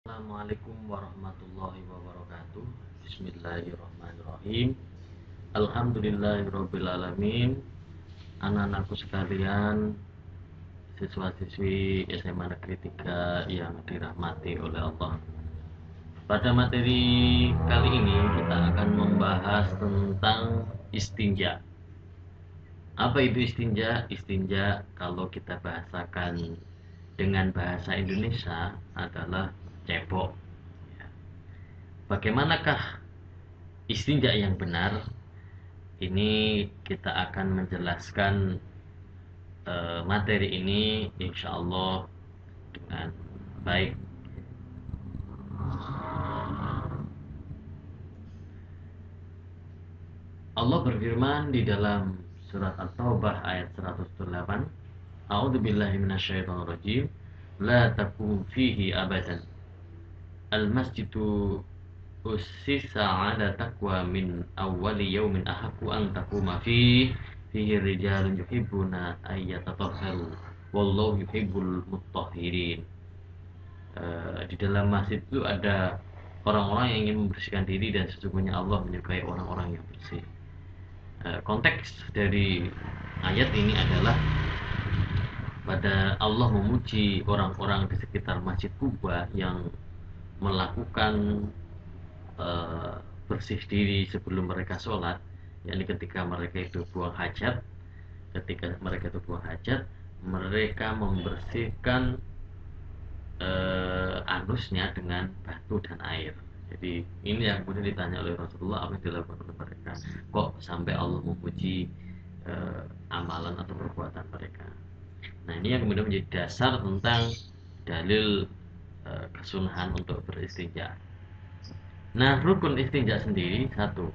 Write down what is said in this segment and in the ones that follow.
Assalamualaikum warahmatullahi wabarakatuh. Bismillahirrahmanirrahim. Alhamdulillahirrabbilalamin. Anak-anakku sekalian, siswa-siswi SMA Negeri 3 yang dirahmati oleh Allah. Pada materi kali ini kita akan membahas tentang istinja. Apa itu istinja? Istinja kalau kita bahasakan dengan bahasa Indonesia adalah cebok. Bagaimanakah istinja yang benar? Ini kita akan menjelaskan materi ini insya Allah dengan baik. Allah berfirman di dalam surat At-Taubah ayat 108, A'udzubillahi minasyaitonirrajim, la takum fihi abadan. Al-masjidu ussisa ala taqwa min awwali yaumin ahaqqu an taquma fihi rijalun yuhibbuna ayyatatahharu wallahu yuhibbul mutahhirin. Di dalam masjid itu ada orang-orang yang ingin membersihkan diri dan sesungguhnya Allah menyukai orang-orang yang bersih. Konteks dari ayat ini adalah pada Allah memuji orang-orang di sekitar Masjid Kuba yang melakukan bersih diri sebelum mereka sholat, yakni ketika mereka itu buang hajat. Ketika mereka itu buang hajat, mereka membersihkan anusnya dengan batu dan air. Jadi ini yang kemudian ditanya oleh Rasulullah, apa yang dilakukan oleh mereka, kok sampai Allah memuji amalan atau perbuatan mereka. Nah, ini yang kemudian menjadi dasar tentang dalil kesunahan untuk beristinja. Nah, rukun istinja sendiri satu.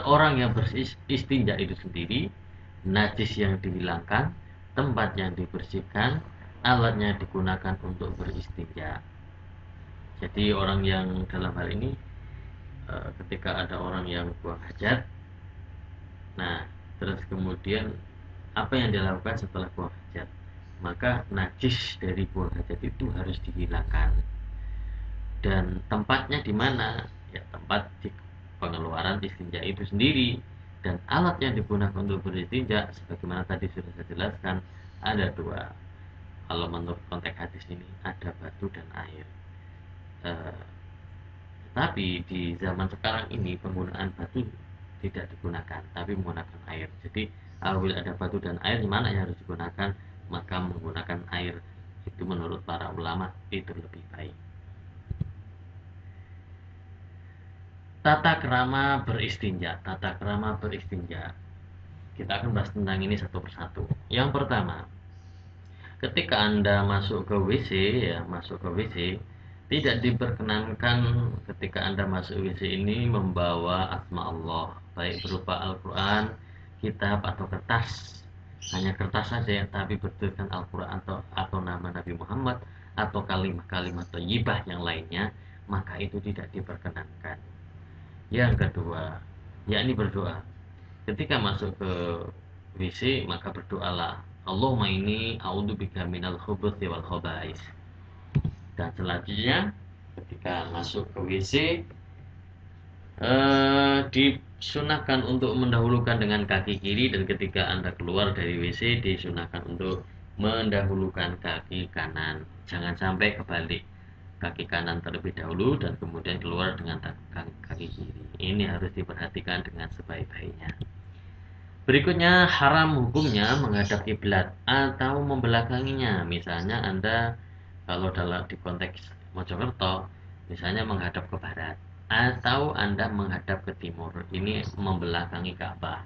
Orang yang beristinja itu sendiri, najis yang dihilangkan, tempat yang dibersihkan, alatnya digunakan untuk beristinja. Jadi orang yang dalam hal ini ketika ada orang yang buang hajat, nah terus kemudian apa yang dilakukan setelah buang hajat, maka najis dari buang hajat itu harus dihilangkan. Dan tempatnya di mana? Ya, tempat di pengeluaran istinja itu sendiri. Dan alat yang digunakan untuk beristinja, sebagaimana tadi sudah saya jelaskan, ada dua. Kalau menurut konteks hadis ini ada batu dan air. Tapi di zaman sekarang ini penggunaan batu tidak digunakan, tapi menggunakan air. Jadi apabila ada batu dan air, mana yang harus digunakan? Maka menggunakan air. Itu menurut para ulama itu lebih baik. Tata krama beristinja. Tata krama beristinja. Kita akan bahas tentang ini satu persatu. Yang pertama, ketika Anda masuk ke WC, tidak diperkenankan ketika Anda masuk WC ini membawa asma Allah, baik berupa Al-Quran, kitab atau kertas. Hanya kertas saja, tapi bertuliskan Al-Quran atau nama Nabi Muhammad atau kalimat-kalimat thayyibah yang lainnya, maka itu tidak diperkenankan. Yang kedua, yakni berdoa. Ketika masuk ke WC, maka berdoalah, Allahumma inni a'udzubika minal khubuthi wal khaba'is. Dan selanjutnya, ketika masuk ke WC, disunahkan untuk mendahulukan dengan kaki kiri, dan ketika Anda keluar dari WC disunahkan untuk mendahulukan kaki kanan. Jangan sampai kebalik, kaki kanan terlebih dahulu dan kemudian keluar dengan kaki kiri. Ini harus diperhatikan dengan sebaik-baiknya. Berikutnya, haram hukumnya menghadap kiblat atau membelakanginya. Misalnya Anda kalau dalam di konteks Mojokerto, misalnya menghadap ke barat atau Anda menghadap ke timur, ini membelakangi Ka'bah.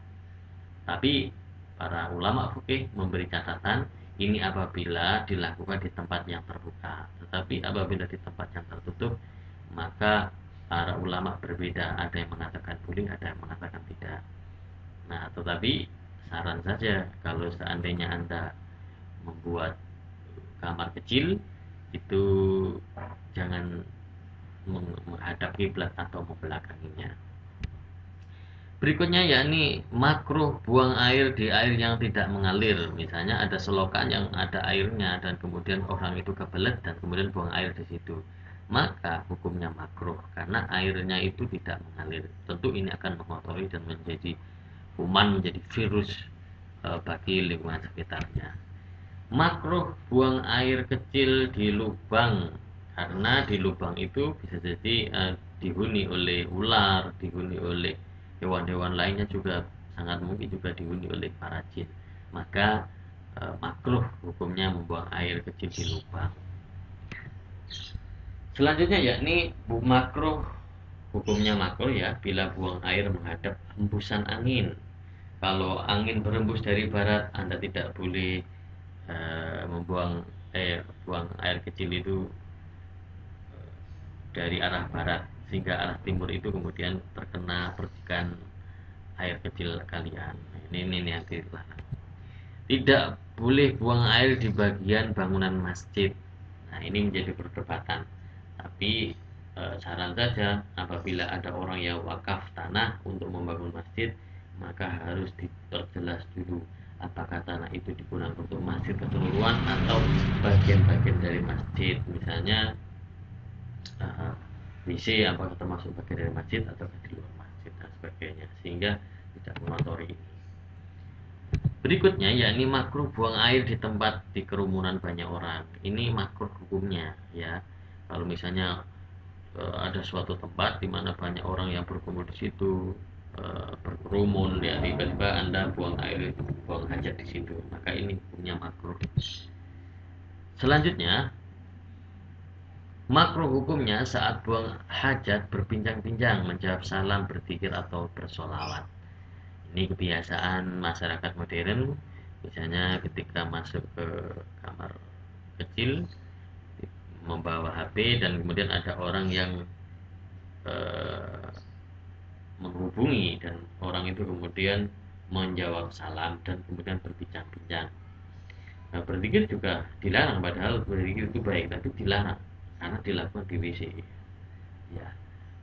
Tapi para ulama fikih memberi catatan, ini apabila dilakukan di tempat yang terbuka. Tetapi apabila di tempat yang tertutup, maka para ulama berbeda. Ada yang mengatakan boleh, ada yang mengatakan tidak. Nah, tetapi saran saja, kalau seandainya Anda membuat kamar kecil, itu jangan menghadap kiblat atau membelakanginya. Berikutnya yakni makruh buang air di air yang tidak mengalir. Misalnya ada selokan yang ada airnya dan kemudian orang itu kebelet dan kemudian buang air di situ. Maka hukumnya makruh karena airnya itu tidak mengalir. Tentu ini akan mengotori dan menjadi kuman, menjadi virus bagi lingkungan sekitarnya. Makruh buang air kecil di lubang karena di lubang itu bisa jadi dihuni oleh ular, dihuni oleh hewan-hewan lainnya, juga sangat mungkin juga dihuni oleh para jin. Maka makruh hukumnya membuang air kecil di lubang. Selanjutnya yakni makruh hukumnya makruh ya bila buang air menghadap hembusan angin. Kalau angin berembus dari barat, Anda tidak boleh membuang buang air kecil itu dari arah barat sehingga arah timur itu kemudian terkena percikan air kecil kalian. Ini yang dilarang. Tidak boleh buang air di bagian bangunan masjid. Nah, ini menjadi perdebatan. Tapi saran saja, apabila ada orang yang wakaf tanah untuk membangun masjid, maka harus diperjelas dulu apakah tanah itu digunakan untuk masjid keseluruhan atau bagian-bagian dari masjid. Misalnya WC apakah termasuk bagian dari masjid atau di luar masjid dan sebagainya, sehingga tidak mengotori. Berikutnya yakni makruh buang air di tempat di kerumunan banyak orang. Ini makruh hukumnya ya. Kalau misalnya ada suatu tempat di mana banyak orang yang berkumpul di situ, berkerumun ya, tiba-tiba Anda buang air, buang hajat di situ, maka ini hukumnya makruh. Selanjutnya makruh hukumnya saat buang hajat berbincang-bincang, menjawab salam, berzikir atau bersolawat. Ini kebiasaan masyarakat modern, misalnya ketika masuk ke kamar kecil membawa HP dan kemudian ada orang yang menghubungi dan orang itu kemudian menjawab salam dan kemudian berbincang-bincang. Nah, berzikir juga dilarang, padahal berzikir itu baik, tapi dilarang karena dilakukan di WC. Ya,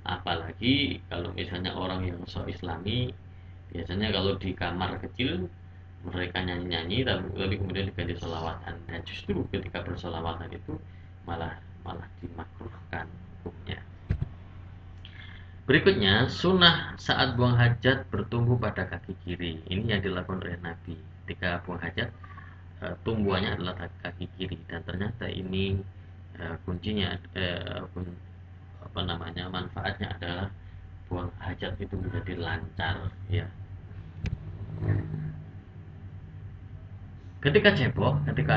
apalagi kalau misalnya orang yang sok islami, biasanya kalau di kamar kecil mereka nyanyi-nyanyi tapi kemudian diganti sholawatan, dan justru ketika bersolawatan itu malah dimakruhkan hukumnya. Berikutnya sunnah saat buang hajat bertumbuh pada kaki kiri. Ini yang dilakukan oleh Nabi ketika buang hajat, tumbuhannya adalah kaki kiri, dan ternyata ini kuncinya manfaatnya adalah buang hajat itu menjadi lancar ya. Ketika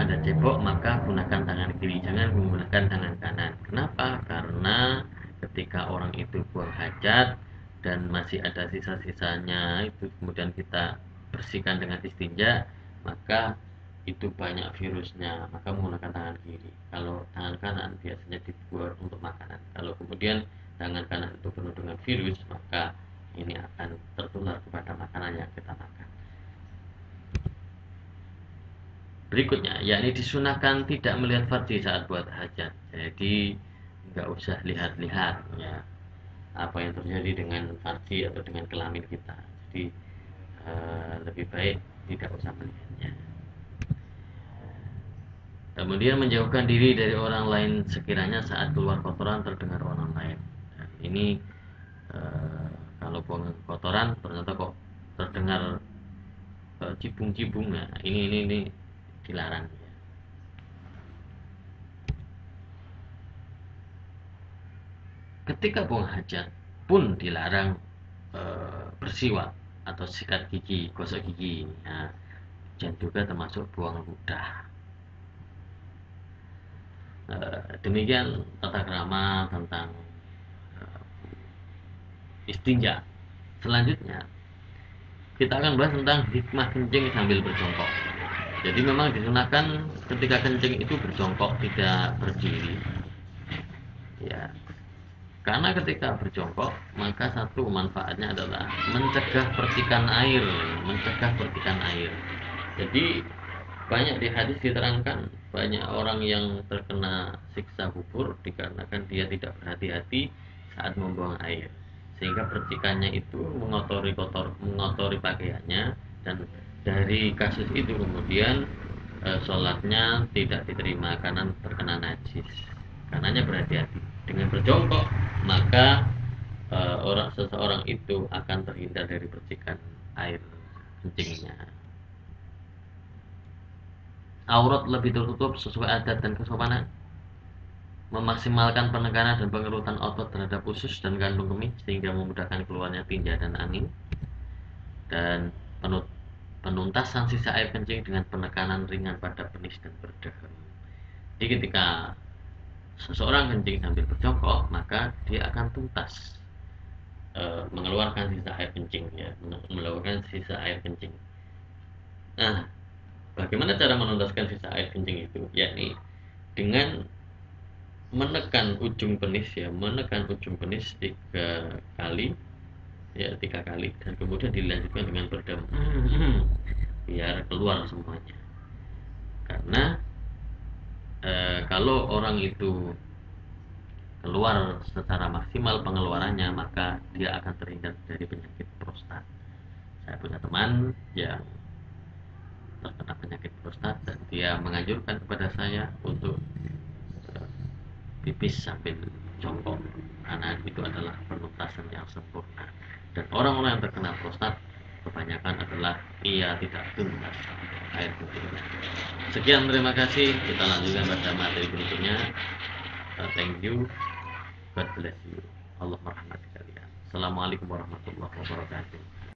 Anda cebok maka gunakan tangan kiri, jangan menggunakan tangan kanan. Kenapa? Karena ketika orang itu buang hajat dan masih ada sisa-sisanya itu kemudian kita bersihkan dengan istinja, maka itu banyak virusnya, maka menggunakan tangan kiri. Kalau tangan kanan biasanya dibuat untuk makanan. Kalau kemudian tangan kanan itu penuh dengan virus, maka ini akan tertular kepada makanan yang kita makan. Berikutnya, yakni disunahkan tidak melihat farji saat buat hajat. Jadi nggak usah lihat-lihat ya apa yang terjadi dengan farji atau dengan kelamin kita. Jadi lebih baik tidak usah melihatnya. Kemudian menjauhkan diri dari orang lain sekiranya saat keluar kotoran terdengar orang lain. Dan ini kalau buang kotoran ternyata kok terdengar cibung-cibung, nah ini dilarang ya. Ketika buang hajat pun dilarang bersiwak atau sikat gigi, gosok gigi ya. Dan juga termasuk buang ludah. Demikian tata krama tentang istinja. Selanjutnya kita akan bahas tentang hikmah kencing sambil berjongkok. Jadi memang disunahkan ketika kencing itu berjongkok, tidak berdiri ya, karena ketika berjongkok maka satu manfaatnya adalah mencegah percikan air. Jadi banyak di hadis diterangkan banyak orang yang terkena siksa kubur dikarenakan dia tidak berhati-hati saat membuang air, sehingga percikannya itu mengotori pakaiannya, dan dari kasus itu kemudian sholatnya tidak diterima karena terkena najis. Karenanya berhati-hati dengan berjongkok, maka seseorang itu akan terhindar dari percikan air kencingnya. Aurat lebih tertutup sesuai adat dan kesopanan, memaksimalkan penekanan dan pengerutan otot terhadap usus dan kandung kemih sehingga memudahkan keluarnya tinja dan angin, dan penuntasan sisa air kencing dengan penekanan ringan pada penis dan perdahan. Jadi ketika seseorang kencing sambil berjongkok, maka dia akan tuntas mengeluarkan sisa air kencing, ya, mengeluarkan sisa air kencing. Nah, bagaimana cara menuntaskan sisa air kencing itu? Yakni dengan menekan ujung penis, ya, menekan ujung penis 3 kali, ya, 3 kali, dan kemudian dilanjutkan dengan berdam biar keluar semuanya. Karena kalau orang itu keluar secara maksimal pengeluarannya, maka dia akan terhindar dari penyakit prostat. Saya punya teman yang terkena penyakit prostat dan dia menganjurkan kepada saya untuk pipis sambil jongkok, karena itu adalah penuntasan yang sempurna. Dan orang-orang yang terkena prostat kebanyakan adalah ia tidak tuntas air kencingnya. Sekian, terima kasih. Kita lanjutkan pada materi berikutnya. Thank you. God bless you. Allah merahmati kalian. Assalamualaikum warahmatullahi wabarakatuh.